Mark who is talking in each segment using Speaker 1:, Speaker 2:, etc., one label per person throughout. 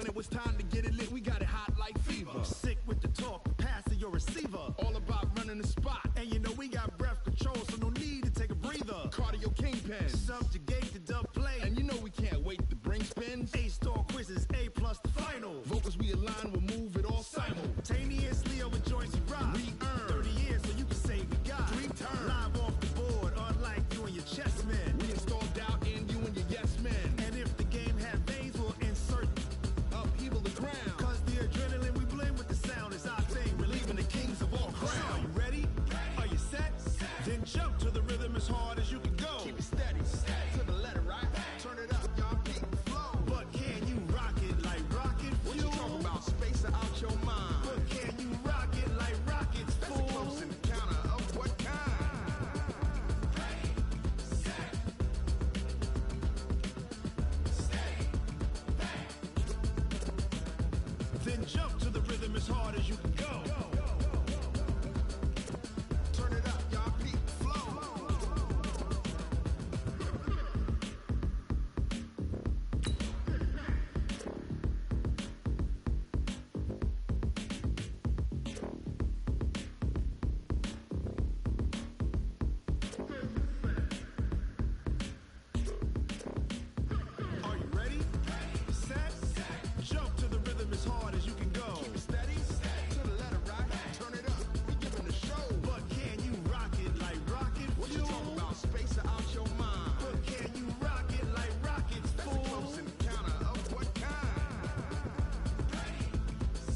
Speaker 1: When it was time to get it lit, we got it hot like fever. Sick with the talk, passing your receiver. All about running the spot. And you know we got breath control, so no need to take a breather. Cardio kingpin, subjugate the dub play. And you know we can't wait to bring spins. A-star quizzes, A+ the final. Vocals we align, we'll move it all simultaneously over joints and rock. We earn 30 years, so you can say we got 3 turns. Live off the board, unlike you and your chess men. We install doubt in you and your yes men. And if the game had veins, we'll insert upheaval the ground. Cause the adrenaline we blend with the sound is our thing, relieving the kings of all crowns. Are you ready? Are you set? Then jump to the rhythm as hard as you can go. Keep it steady, to the letter, right? Turn it up, y'all keep the flow. But can you rock it like rocket fuel? What you talking about? Space out your mind. But can you rock it like rockets, fool? That's a close encounter of what kind? Ready, set, stay, bang. Then jump to the rhythm as hard as you can go. Turn it up, y'all keep the flow. Are you ready? Set, jump to the rhythm as hard as you can go. Keep it steady, to the letter, right? Turn it up, we giving the show. But can you rock it like rocket fuel? What you talking about? Space out your mind. But can you rock it like rockets, fool? That's a close encounter of what kind? Ready,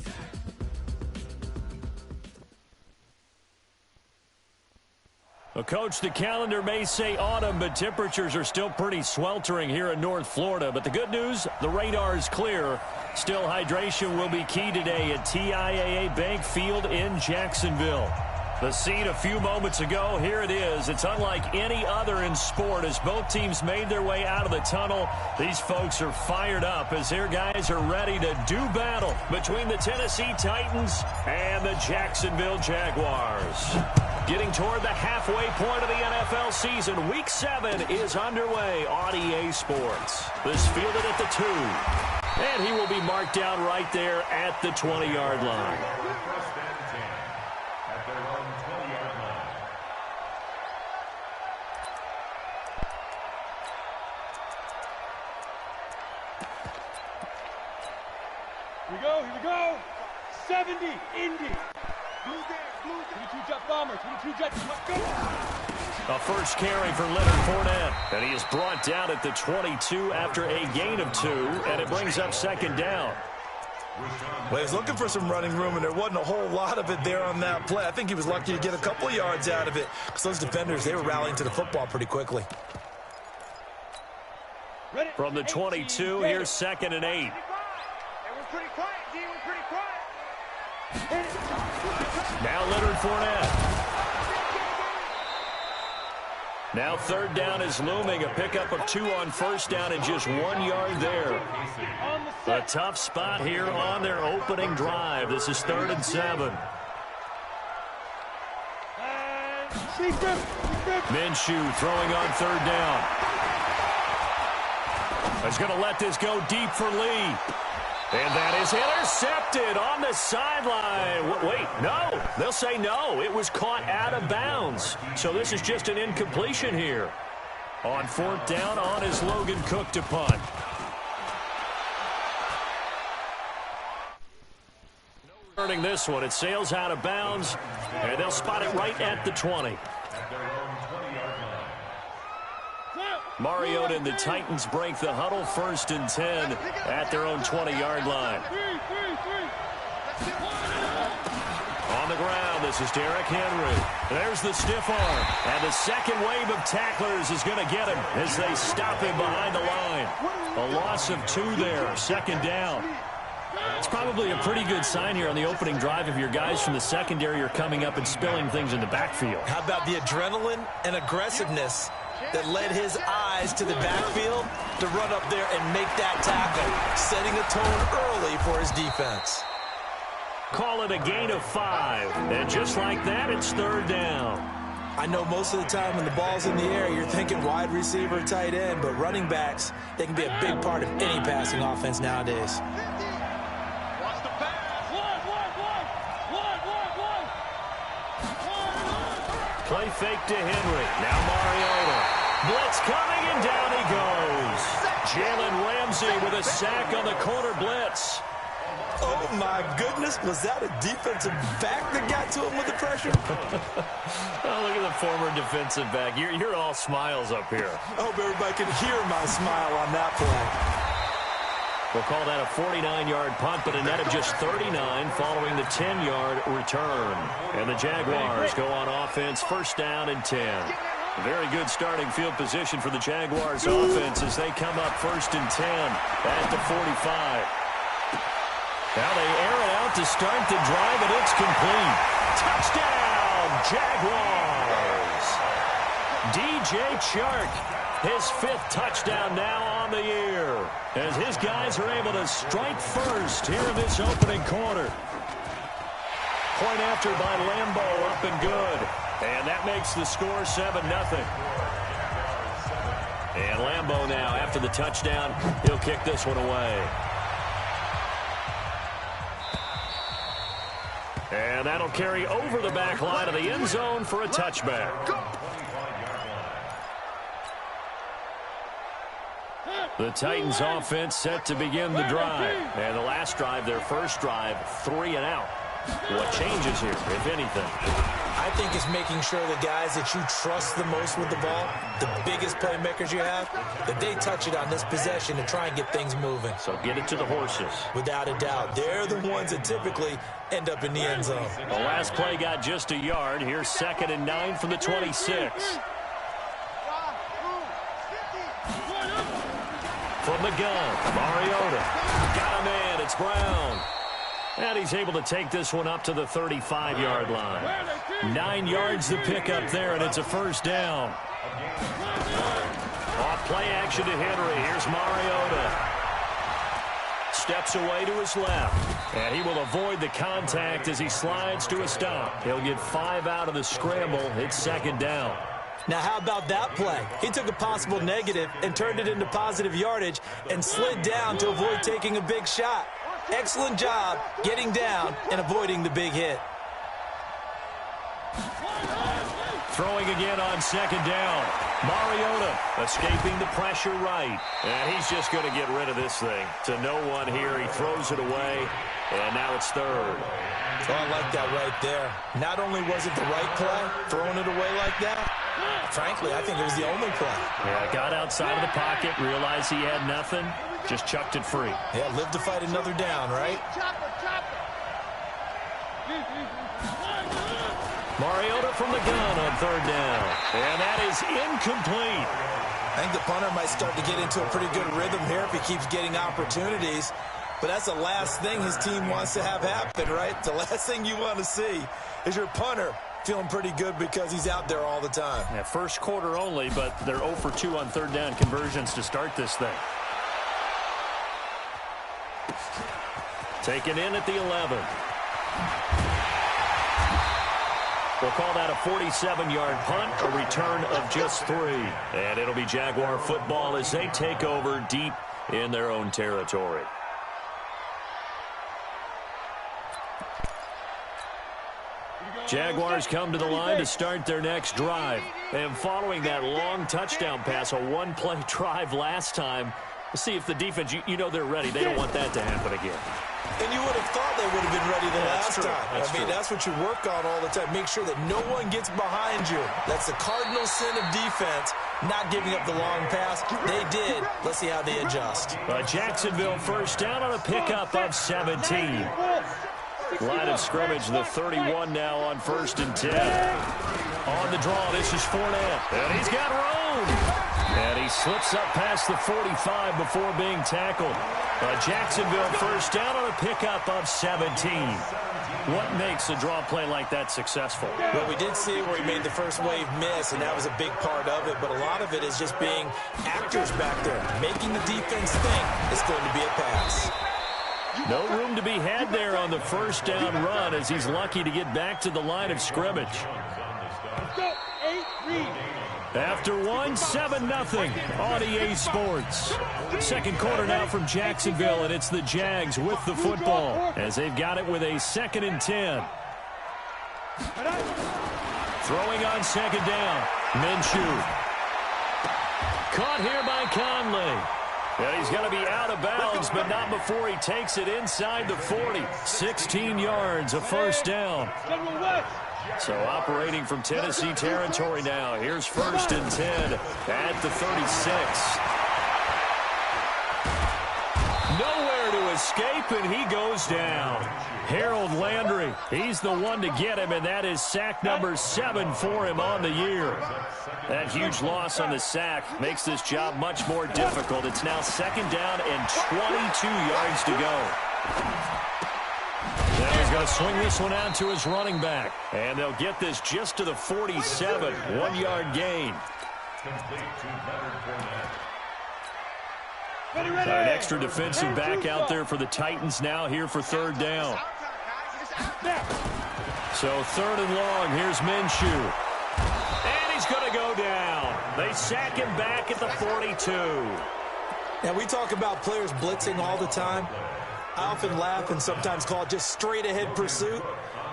Speaker 1: set.
Speaker 2: Well, Coach, the calendar may say autumn, but temperatures are still pretty sweltering here in North Florida. But the good news, the radar is clear. Still, hydration will be key today at TIAA Bank Field in Jacksonville. The scene a few moments ago, here it is. It's unlike any other in sport as both teams made their way out of the tunnel. These folks are fired up as their guys are ready to do battle between the Tennessee Titans and the Jacksonville Jaguars. Getting toward the halfway point of the NFL season, Week 7 is underway on EA Sports. This fielded at the 2. And he will be marked down right there at the 20-yard line.
Speaker 3: Here we go. 70, Indy. Blue 22 Jet Bombers, 22 Jets, let's go.
Speaker 2: A first carry for Leonard Fournette. And he is brought down at the 22 after a gain of 2, and it brings up second down.
Speaker 4: Well, he was looking for some running room, and there wasn't a whole lot of it there on that play. I think he was lucky to get a couple of yards out of it because those defenders, they were rallying to the football pretty quickly.
Speaker 2: From the 22, here's 2nd and 8. Now Leonard Fournette. Now 3rd down is looming. A pickup of 2 on 1st down and just 1 yard there. A tough spot here on their opening drive. This is 3rd and 7. Minshew throwing on 3rd down. He's going to let this go deep for Lee. And that is intercepted on the sideline. Wait, no. They'll say no. It was caught out of bounds. So this is just an incompletion here. On 4th down, on is Logan Cook to punt. Earning this one. It sails out of bounds, and they'll spot it right at the 20. Mariota and the Titans break the huddle, 1st and 10 at their own 20-yard line. On the ground, this is Derrick Henry. There's the stiff arm. And the second wave of tacklers is going to get him as they stop him behind the line. A loss of 2 there, 2nd down. It's probably a pretty good sign here on the opening drive if your guys from the secondary are coming up and spilling things in the backfield.
Speaker 4: How about the adrenaline and aggressiveness that led his eyes to the backfield to run up there and make that tackle, setting a tone early for his defense.
Speaker 2: Call it a gain of 5. And just like that, it's 3rd down.
Speaker 4: I know most of the time when the ball's in the air, you're thinking wide receiver, tight end, but running backs, they can be a big part of any passing offense nowadays.
Speaker 2: Play fake to Henry. Now Mariota. Blitz coming, and down he goes. Jalen Ramsey with a sack on the corner blitz.
Speaker 4: Oh, my goodness. Was that a defensive back that got to him with the pressure?
Speaker 2: Oh, look at the former defensive back. You're all smiles up here.
Speaker 4: I hope everybody can hear my smile on that play.
Speaker 2: We'll call that a 49-yard punt, but a net of just 39 following the 10-yard return. And the Jaguars go on offense, first down and 10. Very good starting field position for the Jaguars offense as they come up first and 10 at the 45. Now they air it out to start the drive, and it's complete. Touchdown, Jaguars! DJ Chark, his 5th touchdown now on the year, as his guys are able to strike first here in this opening quarter. Point after by Lambeau, up and good. And that makes the score 7-0. And Lambeau now, after the touchdown, he'll kick this one away. And that'll carry over the back line of the end zone for a touchback. The Titans offense set to begin the drive. And the last drive, their first drive, 3 and out. What changes here, if anything?
Speaker 4: I think it's making sure the guys that you trust the most with the ball, the biggest playmakers you have, that they touch it on this possession to try and get things moving.
Speaker 2: So get it to the horses.
Speaker 4: Without a doubt. They're the ones that typically end up in the end zone.
Speaker 2: The last play got just a yard. Here's 2nd and 9 from the 26. From the gun, Mariota. Got him in. It's Brown. And he's able to take this one up to the 35-yard line. 9 yards to pick up there, and it's a first down. Off play action to Henry. Here's Mariota. Steps away to his left. And he will avoid the contact as he slides to a stop. He'll get 5 out of the scramble. It's 2nd down.
Speaker 4: Now, how about that play? He took a possible negative and turned it into positive yardage and slid down to avoid taking a big shot. Excellent job getting down and avoiding the big hit.
Speaker 2: Throwing again on 2nd down. Mariota escaping the pressure right. And he's just going to get rid of this thing. To no one here. He throws it away. And now it's 3rd.
Speaker 4: Oh, I like that right there. Not only was it the right play, throwing it away like that, frankly, I think it was the only play.
Speaker 2: Yeah, got outside of the pocket, realized he had nothing, just chucked it free.
Speaker 4: Yeah, live to fight another down, right?
Speaker 2: Mariota from the gun on 3rd down. And that is incomplete.
Speaker 4: I think the punter might start to get into a pretty good rhythm here if he keeps getting opportunities. But that's the last thing his team wants to have happen, right? The last thing you want to see is your punter feeling pretty good because he's out there all the time.
Speaker 2: Yeah, first quarter only, but they're 0 for 2 on 3rd down conversions to start this thing. Taken in at the 11. We'll call that a 47-yard punt, a return of just 3. And it'll be Jaguar football as they take over deep in their own territory. Jaguars come to the line to start their next drive. And following that long touchdown pass, a one-play drive last time, we'll see if the defense, you know they're ready. They don't want that to happen again.
Speaker 4: And you would have thought they would have been ready the last time. That's what you work on all the time. Make sure that no one gets behind you. That's the cardinal sin of defense, not giving up the long pass. They did. Let's see how they adjust.
Speaker 2: Jacksonville first down on a pickup of 17. Line of scrimmage, the 31 now on 1st and 10. On the draw, this is Fournette. And he's got room. And he slips up past the 45 before being tackled. Jacksonville first down on a pickup of 17. What makes a draw play like that successful?
Speaker 4: Well, we did see where he made the first wave miss, and that was a big part of it. But a lot of it is just being actors back there, making the defense think it's going to be a pass.
Speaker 2: No room to be had there on the first down run as he's lucky to get back to the line of scrimmage. After 1, 7-0 on EA Sports. Second quarter now from Jacksonville, and it's the Jags with the football as they've got it with a 2nd and 10. Throwing on second down. Minshew. Caught here by Conley. And he's going to be out of bounds, but not before he takes it inside the 40. 16 yards, a first down. So operating from Tennessee territory now. Here's 1st and 10 at the 36. Nowhere to escape, and he goes down. Harold Landry, he's the one to get him, and that is sack number 7 for him on the year. That huge loss on the sack makes this job much more difficult. It's now 2nd down and 22 yards to go. Now he's going to swing this one out to his running back. And they'll get this just to the 47. 1-yard gain. An extra defensive back out there for the Titans now here for 3rd down. So 3rd and long. Here's Minshew. And he's going to go down. They sack him back at the 42.
Speaker 4: Now, we talk about players blitzing all the time. I often laugh and sometimes call it just straight-ahead pursuit.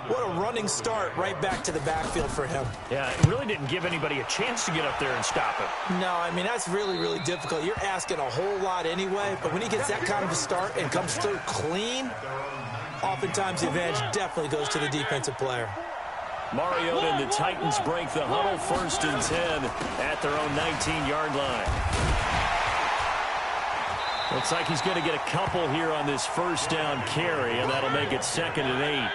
Speaker 4: What a running start right back to the backfield for him.
Speaker 2: Yeah, it really didn't give anybody a chance to get up there and stop him.
Speaker 4: No, I mean, that's really, really difficult. You're asking a whole lot anyway, but when he gets that kind of a start and comes through clean, oftentimes the advantage definitely goes to the defensive player.
Speaker 2: Mariota and the Titans break the huddle. 1st and 10 at their own 19-yard line. Looks like he's going to get a couple here on this 1st down carry, and that'll make it 2nd and 8.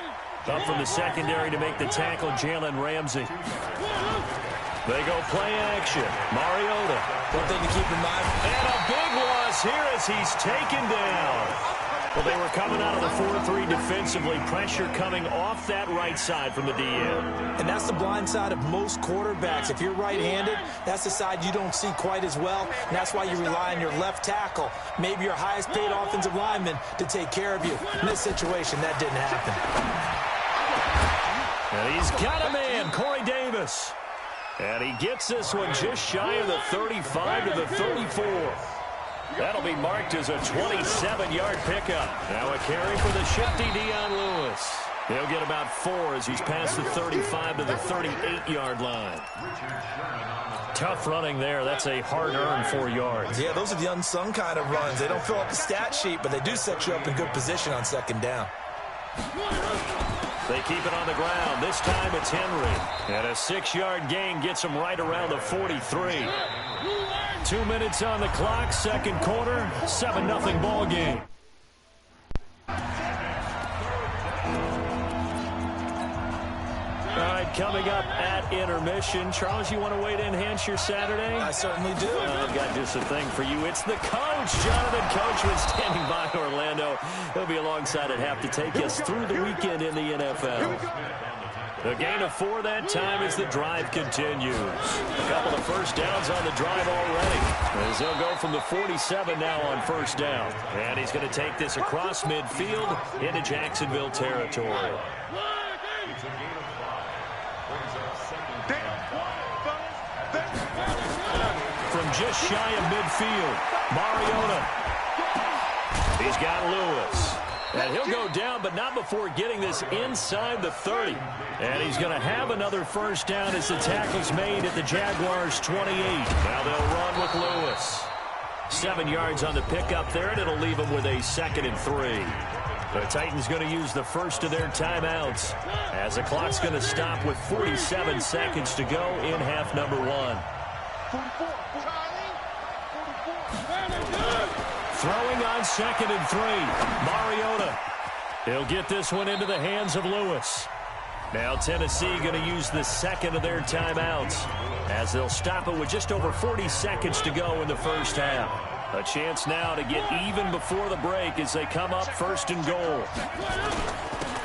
Speaker 2: Up from the secondary to make the tackle, Jalen Ramsey. They go play action. Mariota.
Speaker 4: One thing to keep in mind.
Speaker 2: And a big loss here as he's taken down. Well, they were coming out of the 4-3 defensively. Pressure coming off that right side from the DM.
Speaker 4: And that's the blind side of most quarterbacks. If you're right-handed, that's the side you don't see quite as well. And that's why you rely on your left tackle, maybe your highest-paid offensive lineman, to take care of you. In this situation, that didn't happen.
Speaker 2: And he's got a man, Corey Davis. And he gets this one just shy of the 35 to the 34. That'll be marked as a 27-yard pickup. Now a carry for the shifty Dion Lewis. He'll get about 4 as he's past the 35 to the 38-yard line. Tough running there. That's a hard-earned 4 yards.
Speaker 4: Yeah, those are the unsung kind of runs. They don't fill up the stat sheet, but they do set you up in good position on 2nd down.
Speaker 2: They keep it on the ground. This time it's Henry. And a 6-yard gain gets him right around the 43. 2 minutes on the clock, 2nd quarter, 7-0 ball game. All right, coming up at intermission. Charles, you want to wait to enhance your Saturday?
Speaker 4: I certainly do.
Speaker 2: I've got just a thing for you. It's the coach, Jonathan Coachman, standing by Orlando. He'll be alongside at half to take us through the weekend in the NFL. A gain of 4 that time as the drive continues. A couple of 1st downs on the drive already. As they'll go from the 47 now on 1st down. And he's going to take this across midfield into Jacksonville territory. From just shy of midfield, Mariota. He's got Lewis. And he'll go down, but not before getting this inside the 30. And he's going to have another 1st down as the tackle's made at the Jaguars' 28. Now they'll run with Lewis. 7 yards on the pickup there, and it'll leave him with a 2nd and 3. The Titans going to use the first of their timeouts as the clock's going to stop with 47 seconds to go in half number 1. Throwing on 2nd and 3. Mariota. He'll get this one into the hands of Lewis. Now Tennessee going to use the 2nd of their timeouts as they'll stop it with just over 40 seconds to go in the 1st half. A chance now to get even before the break as they come up 1st and goal.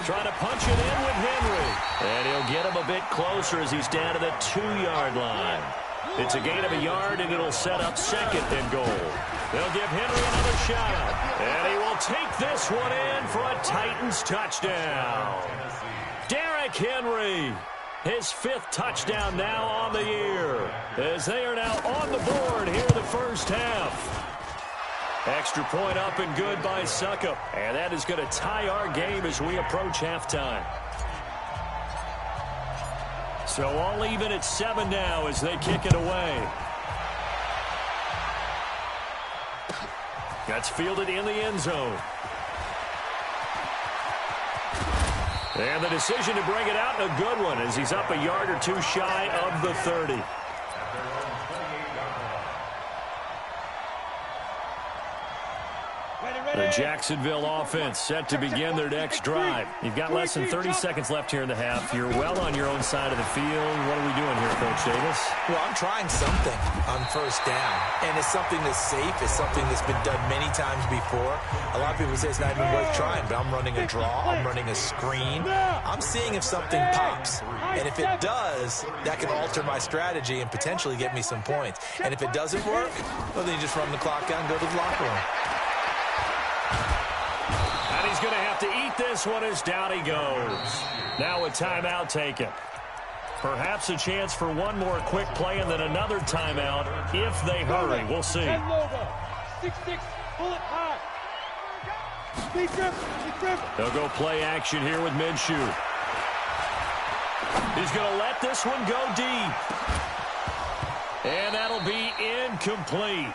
Speaker 2: Trying to punch it in with Henry. And he'll get him a bit closer as he's down to the 2-yard line. It's a gain of a yard, and it'll set up 2nd and goal. They'll give Henry another shot. And he will take this one in for a Titans touchdown. Derrick Henry, his 5th touchdown now on the year, as they are now on the board here in the 1st half. Extra point up and good by Succop. And that is going to tie our game as we approach halftime. So all even at 7 now as they kick it away. That's fielded in the end zone. And the decision to bring it out, a good one, as he's up a yard or two shy of the 30. The Jacksonville offense set to begin their next drive. You've got less than 30 seconds left here in the half. You're well on your own side of the field. What are we doing here, Coach Davis?
Speaker 4: Well, I'm trying something on first down, and it's something that's safe. It's something that's been done many times before. A lot of people say it's not even worth trying, but I'm running a draw. I'm running a screen. I'm seeing if something pops, and if it does, that can alter my strategy and potentially get me some points. And if it doesn't work, well, then you just run the clock out and go to the locker room.
Speaker 2: And he's going to have to eat this one as down he goes. Now a timeout taken. Perhaps a chance for one more quick play and then another timeout if they hurry. We'll see.
Speaker 3: 6-6, pull it high.
Speaker 2: They'll go play action here with Minshew. He's going to let this one go deep. And that'll be incomplete.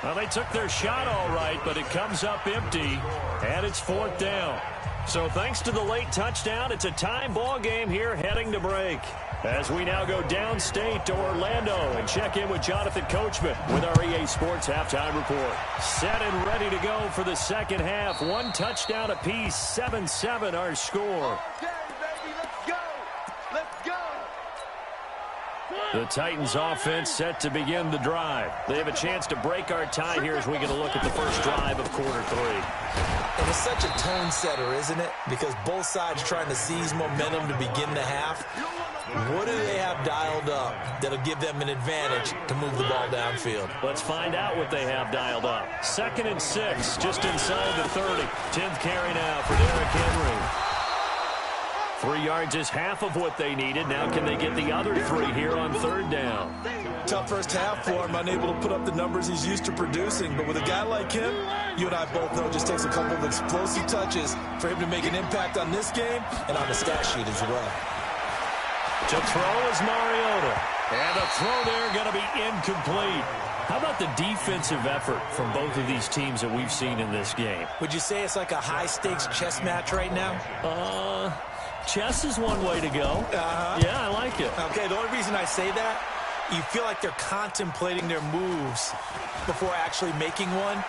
Speaker 2: Well, they took their shot all right, but it comes up empty, and it's 4th down. So thanks to the late touchdown, it's a time ball game here heading to break. As we now go downstate to Orlando and check in with Jonathan Coachman with our EA Sports Halftime Report. Set and ready to go for the second half. One touchdown apiece, 7-7 our score. The Titans offense set to begin the drive. They have a chance to break our tie here as we get a look at the first drive of quarter 3.
Speaker 4: And it's such a tone setter, isn't it? Because both sides trying to seize momentum to begin the half. What do they have dialed up that'll give them an advantage to move the ball downfield?
Speaker 2: Let's find out what they have dialed up. 2nd and 6, just inside the 30. 10th carry now for Derrick Henry. 3 yards is half of what they needed. Now can they get the other 3 here on 3rd down?
Speaker 4: Tough first half for him, unable to put up the numbers he's used to producing. But with a guy like him, you and I both know it just takes a couple of explosive touches for him to make an impact on this game and on the stat sheet as well.
Speaker 2: To throw is Mariota. And a throw there going to be incomplete. How about the defensive effort from both of these teams that we've seen in this game?
Speaker 4: Would you say it's like a high-stakes chess match right now?
Speaker 2: Chess is one way to go. Yeah, I like it.
Speaker 4: Okay, the only reason I say that, you feel like they're contemplating their moves before actually making one,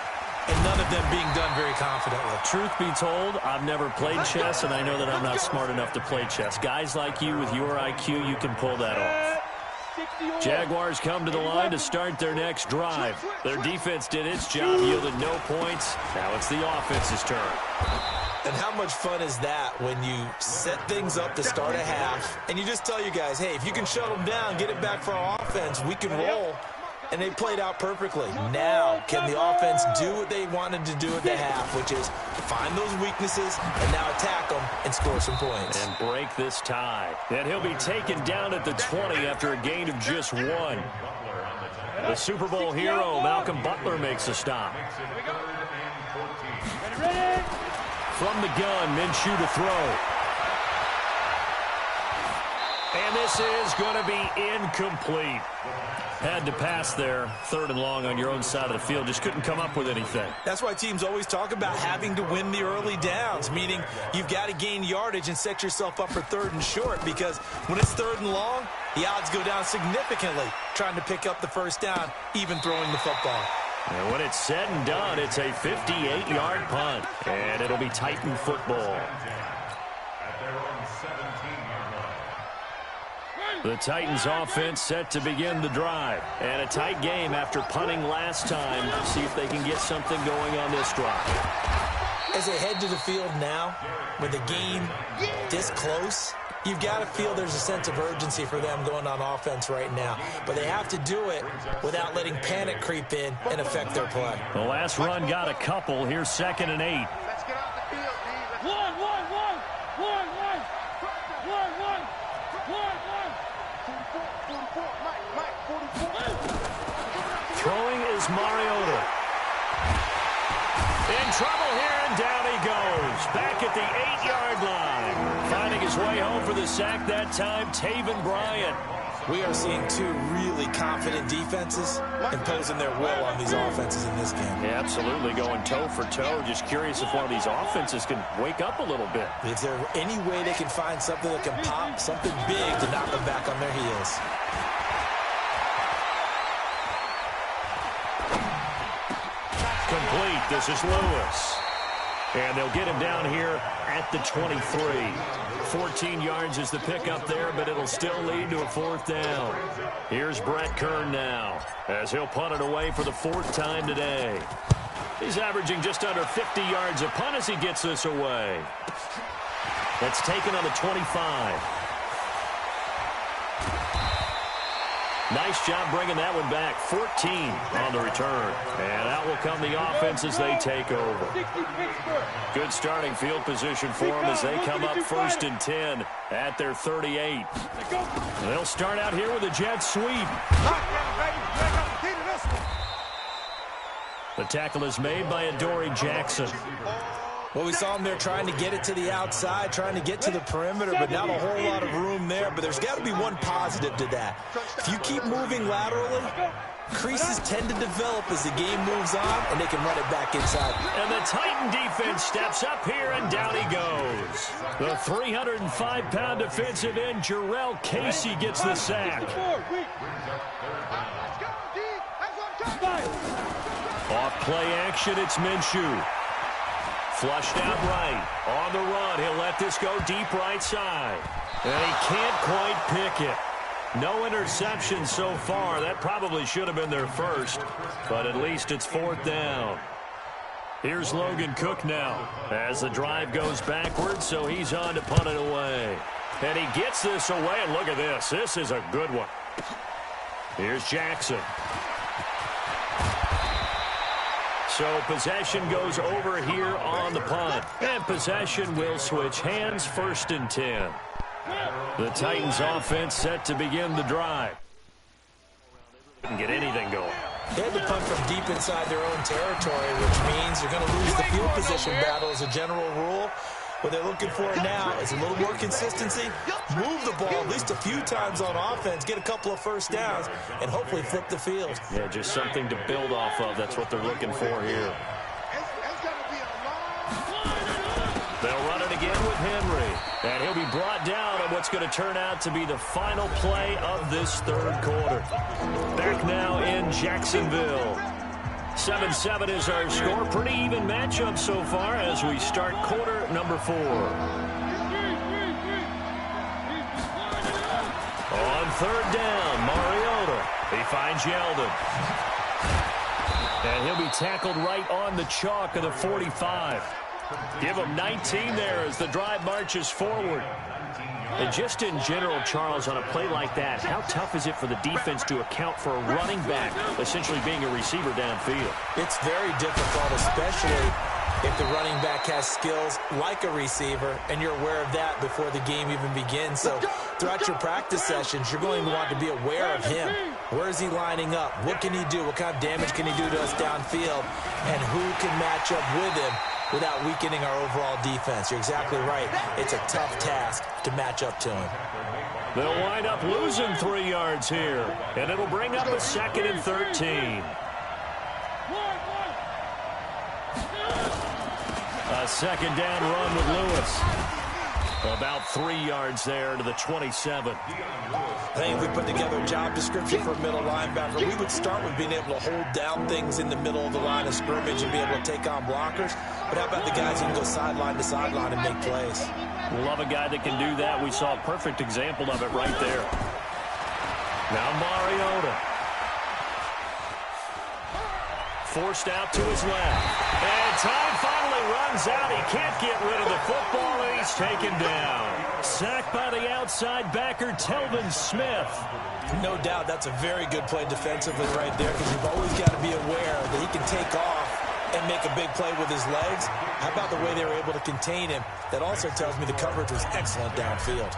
Speaker 4: and none of them being done very confidently.
Speaker 2: Truth be told, I've never played chess, and I know that I'm not smart enough to play chess. Guys like you with your IQ, you can pull that off. Jaguars come to the line to start their next drive. Their defense did its job, yielded no points. Now it's the offense's turn.
Speaker 4: And how much fun is that when you set things up to start a half, and you just tell you guys, hey, if you can shut them down, get it back for our offense, we can roll. And they played out perfectly. Now, can the offense do what they wanted to do at the half, which is find those weaknesses and now attack them and score some points.
Speaker 2: And break this tie. And he'll be taken down at the 20 after a gain of just 1. The Super Bowl hero, Malcolm Butler, makes a stop. From the gun, Minshew to throw. And this is going to be incomplete. Had to pass there, 3rd and long on your own side of the field. Just couldn't come up with anything.
Speaker 4: That's why teams always talk about having to win the early downs, meaning you've got to gain yardage and set yourself up for 3rd and short, because when it's 3rd and long, the odds go down significantly trying to pick up the first down, even throwing the football.
Speaker 2: And when it's said and done, it's a 58-yard punt. And it'll be Titan football. The Titans offense set to begin the drive. And a tight game after punting last time. See if they can get something going on this drive.
Speaker 4: As they head to the field now, with the game this close, you've got to feel there's a sense of urgency for them going on offense right now. But they have to do it without letting panic creep in and affect their play.
Speaker 2: The last run got a couple. Here's 2nd and 8.
Speaker 3: Let's get off the field, D. One.
Speaker 2: Throwing is Mariota. In trouble here, and down he goes. Back at the 8-yard line. Finding his his way home for the sack that time, Taven Bryan.
Speaker 4: We are seeing two really confident defenses imposing their will on these offenses in this game.
Speaker 2: Yeah, absolutely, going toe for toe. Just curious if one of these offenses can wake up a little bit.
Speaker 4: Is there any way they can find something that can pop, something big to knock them back on their heels?
Speaker 2: Complete. This is Lewis. And they'll get him down here at the 23. 14 yards is the pickup there, but it'll still lead to a 4th down. Here's Brett Kern now, as he'll punt it away for the 4th time today. He's averaging just under 50 yards a punt as he gets this away. That's taken on the 25. Nice job bringing that one back. 14 on the return. And out will come the offense as they take over. Good starting field position for them as they come up 1st and 10 at their 38. They'll start out here with a jet sweep. The tackle is made by Adoree Jackson.
Speaker 4: Well, we saw him there trying to get it to the outside, trying to get to the perimeter, but not a whole lot of room there. But there's got to be one positive to that. If you keep moving laterally, creases tend to develop as the game moves on, and they can run it back inside.
Speaker 2: And the Titan defense steps up here, and down he goes. The 305-pound defensive end, Jarrell Casey, gets the sack. Off play action, it's Minshew. Flushed out right. On the run, he'll let this go deep right side. And he can't quite pick it. No interception so far. That probably should have been their first, but at least it's 4th down. Here's Logan Cook now as the drive goes backwards, so he's on to punt it away. And he gets this away, and look at this. This is a good one. Here's Jackson. So possession goes over here on the punt. And possession will switch hands, 1st and 10. The Titans offense set to begin the drive. Couldn't get anything going.
Speaker 4: They had to punt from deep inside their own territory, which means you're going to lose the field position battle as a general rule. What they're looking for now is a little more consistency, move the ball at least a few times on offense, get a couple of 1st downs, and hopefully flip the field.
Speaker 2: Yeah, just something to build off of. That's what they're looking for here. They'll run it again with Henry, and he'll be brought down on what's going to turn out to be the final play of this 3rd quarter. Back now in Jacksonville. 7-7 is our score. Pretty even matchup so far as we start quarter number 4. On 3rd down, Mariota. He finds Yeldon. And he'll be tackled right on the chalk of the 45. Give him 19 there as the drive marches forward. And just in general, Charles, on a play like that, how tough is it for the defense to account for a running back essentially being a receiver downfield?
Speaker 4: It's very difficult, especially if the running back has skills like a receiver, and you're aware of that before the game even begins. So throughout your practice sessions, you're going to want to be aware of him. Where is he lining up? What can he do? What kind of damage can he do to us downfield? And who can match up with him without weakening our overall defense? You're exactly right. It's a tough task to match up to him.
Speaker 2: They'll wind up losing 3 yards here, and it'll bring up a 2nd and 13. A 2nd down run with Lewis. About 3 yards there to the 27.
Speaker 4: I think if we put together a job description for a middle linebacker, we would start with being able to hold down things in the middle of the line of scrimmage and be able to take on blockers. But how about the guys who can go sideline to sideline and make plays?
Speaker 2: Love a guy that can do that. We saw a perfect example of it right there. Now Mariota. Forced out to his left. And time finally runs out. He can't get rid of the football, and he's taken down. Sacked by the outside backer, Telvin Smith.
Speaker 4: No doubt that's a very good play defensively right there, because you've always got to be aware that he can take off and make a big play with his legs. How about the way they were able to contain him? That also tells me the coverage was excellent downfield.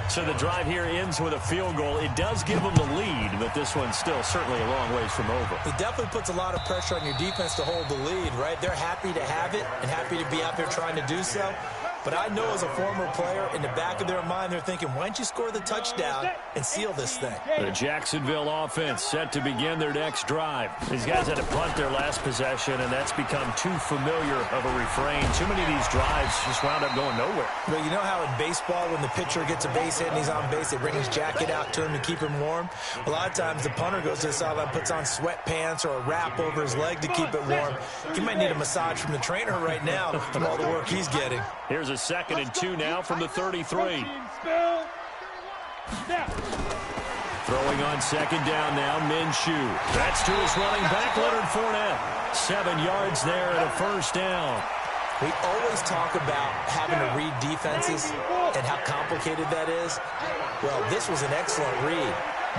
Speaker 2: So the drive here ends with a field goal. It does give them the lead, but this one's still certainly a long ways from over.
Speaker 4: It definitely puts a lot of pressure on your defense to hold the lead, right? They're happy to have it and happy to be out there trying to do so. But I know as a former player, in the back of their mind, they're thinking, why don't you score the touchdown and seal this thing?
Speaker 2: The Jacksonville offense set to begin their next drive. These guys had to punt their last possession, and that's become too familiar of a refrain. Too many of these drives just wound up going nowhere.
Speaker 4: Well, you know how in baseball, when the pitcher gets a base hit and he's on base, they bring his jacket out to him to keep him warm? A lot of times the punter goes to the sideline, puts on sweatpants or a wrap over his leg to keep it warm. He might need a massage from the trainer right now from all the work he's getting.
Speaker 2: Here's a 2nd and 2 now from the 33. Throwing on 2nd down now, Minshew. That's to his running back, Leonard Fournette. 7 yards there and a 1st down.
Speaker 4: We always talk about having to read defenses and how complicated that is. Well, this was an excellent read.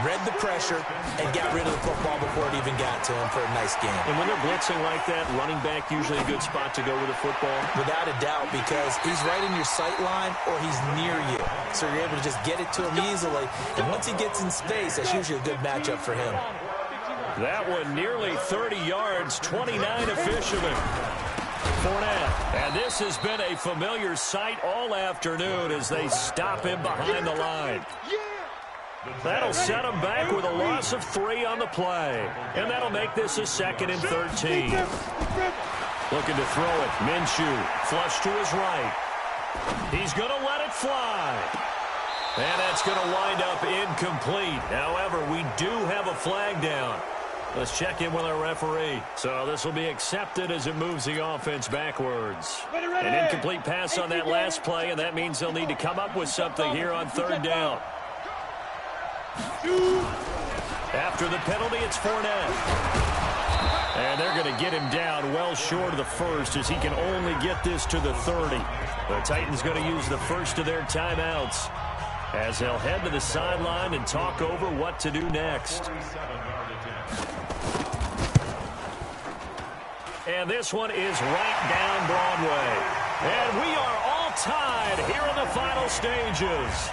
Speaker 4: Read the pressure and got rid of the football before it even got to him for a nice game.
Speaker 2: And when they're blitzing like that, running back usually a good spot to go with the football?
Speaker 4: Without a doubt, because he's right in your sight line or he's near you. So you're able to just get it to him easily. And once he gets in space, that's usually a good matchup for him.
Speaker 2: That one nearly 30 yards, 29 officially. Fournette. And this has been a familiar sight all afternoon as they stop him behind the line. That'll set him back with a loss of 3 on the play. And that'll make this a 2nd and 13. Looking to throw it. Minshew, flush to his right. He's going to let it fly. And that's going to wind up incomplete. However, we do have a flag down. Let's check in with our referee. So this will be accepted as it moves the offense backwards. An incomplete pass on that last play, and that means they'll need to come up with something here on 3rd down. After the penalty, it's Fournette. And they're going to get him down well short of the 1st as he can only get this to the 30. The Titans going to use the first of their timeouts as they'll head to the sideline and talk over what to do next. And this one is right down Broadway. And we are all tied here in the final stages.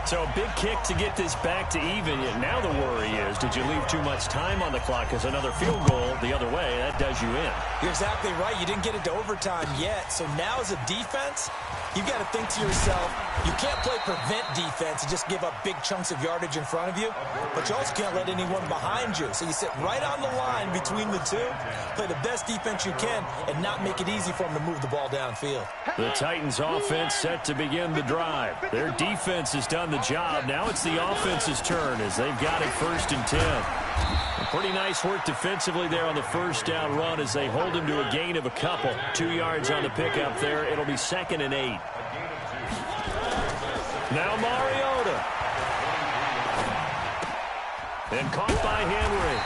Speaker 2: So a big kick to get this back to even. Now the worry is, did you leave too much time on the clock? Because another field goal the other way, that does you in.
Speaker 4: You're exactly right. You didn't get it to overtime yet. So now as a defense, you've got to think to yourself, you can't play prevent defense and just give up big chunks of yardage in front of you. But you also can't let anyone behind you. So you sit right on the line between the two, play the best defense you can, and not make it easy for them to move the ball downfield.
Speaker 2: The Titans offense set to begin the drive. Their defense has done the job. Now it's the offense's turn as they've got it 1st and 10. Pretty nice work defensively there on the 1st down run as they hold him to a gain of a couple. 2 yards on the pickup there. It'll be 2nd and 8. Now Mariota. And caught by Henry.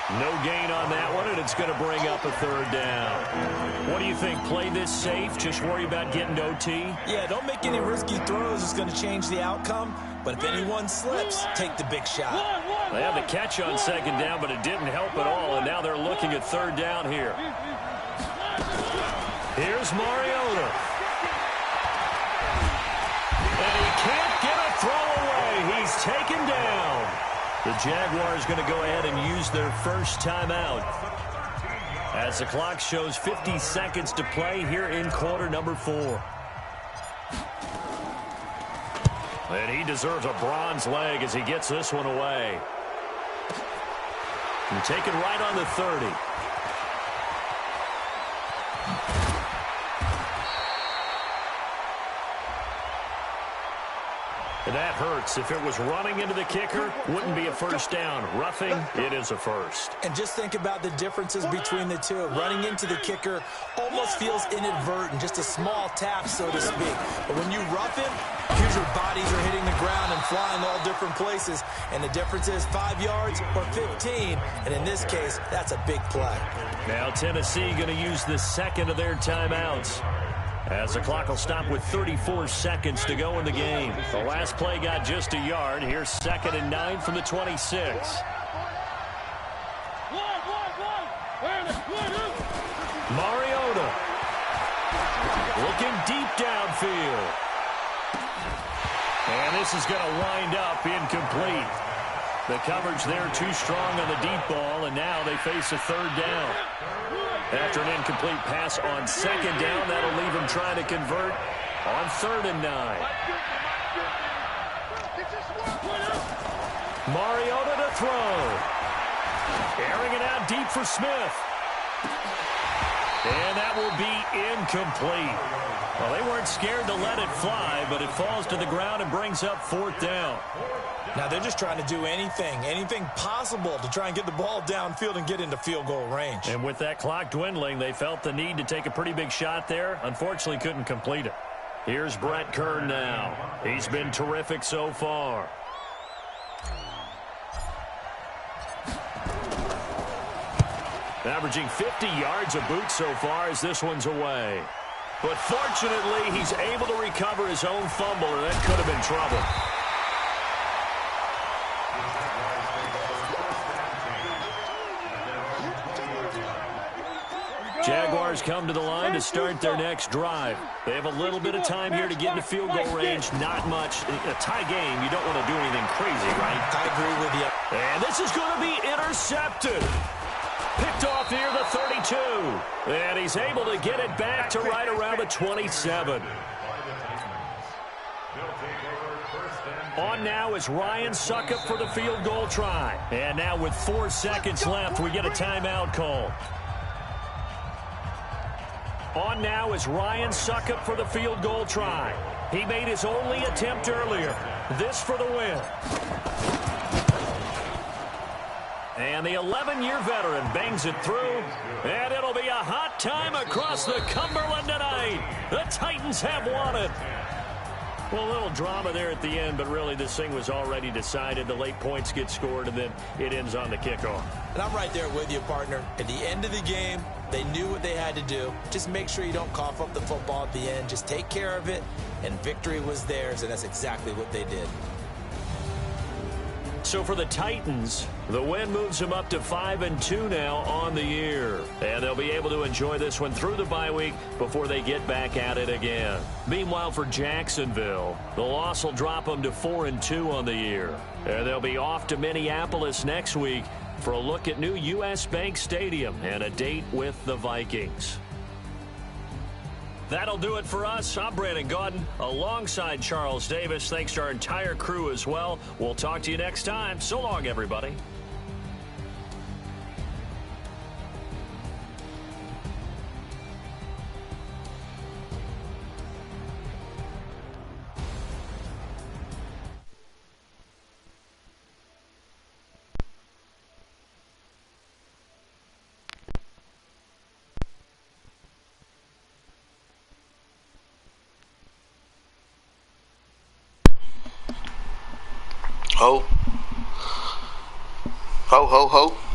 Speaker 2: No gain on that one, and it's going to bring up a 3rd down. What do you think? Play this safe? Just worry about getting to OT?
Speaker 4: Yeah, don't make any risky throws. It's going to change the outcome. But if anyone slips, take the big shot.
Speaker 2: They have the catch on 2nd down, but it didn't help at all, and now they're looking at 3rd down here. Here's Mariota. And he can't get a throw away. He's taken down. The Jaguars going to go ahead and use their first timeout as the clock shows 50 seconds to play here in quarter number 4. And he deserves a bronze leg as he gets this one away. And taken right on the 30. And that hurts. If it was running into the kicker, wouldn't be a 1st down. Roughing, it is a 1st.
Speaker 4: And just think about the differences between the two. Running into the kicker almost feels inadvertent, just a small tap, so to speak. But when you rough him, usually bodies are hitting the ground and flying all different places. And the difference is 5 yards or 15. And in this case, that's a big play.
Speaker 2: Now Tennessee going to use the 2nd of their timeouts, as the clock will stop with 34 seconds to go in the game. The last play got just a yard. Here's 2nd and 9 from the 26. Mariota looking deep downfield. And this is going to wind up incomplete. The coverage there too strong on the deep ball, and now they face a 3rd down. After an incomplete pass on second down, that'll leave him trying to convert on 3rd and 9. Mariota to throw. Airing it out deep for Smith. And that will be incomplete. Well, they weren't scared to let it fly, but it falls to the ground and brings up 4th down.
Speaker 4: Now they're just trying to do anything possible to try and get the ball downfield and get into field goal range.
Speaker 2: And with that clock dwindling, they felt the need to take a pretty big shot there. Unfortunately, couldn't complete it. Here's Brett Kern now. He's been terrific so far. Averaging 50 yards a boot so far as this one's away. But fortunately, he's able to recover his own fumble, or that could have been trouble. Jaguars come to the line to start their next drive. They have a little bit of time here to get into field goal range. Not much. A tie game, you don't want to do anything crazy, right?
Speaker 4: I agree with you.
Speaker 2: And this is going to be intercepted. Picked off near the 32. And he's able to get it back to right around the 27. On now is Ryan Succop for the field goal try. And now with 4 seconds left, we get a timeout call. On now is Ryan Succop for the field goal try. He made his only attempt earlier. This for the win. And the 11-year veteran bangs it through. And it'll be a hot time across the Cumberland tonight. The Titans have won it. Well, a little drama there at the end, but really this thing was already decided. The late points get scored, and then it ends on the kickoff.
Speaker 4: And I'm right there with you, partner. At the end of the game, they knew what they had to do. Just make sure you don't cough up the football at the end. Just take care of it, and victory was theirs, and that's exactly what they did.
Speaker 2: So for the Titans, the win moves them up to 5-2 now on the year. And they'll be able to enjoy this one through the bye week before they get back at it again. Meanwhile, for Jacksonville, the loss will drop them to 4-2 on the year. And they'll be off to Minneapolis next week for a look at new U.S. Bank Stadium and a date with the Vikings. That'll do it for us. I'm Brandon Gaudin alongside Charles Davis. Thanks to our entire crew as well. We'll talk to you next time. So long, everybody.
Speaker 5: Ho. Ho, ho, ho.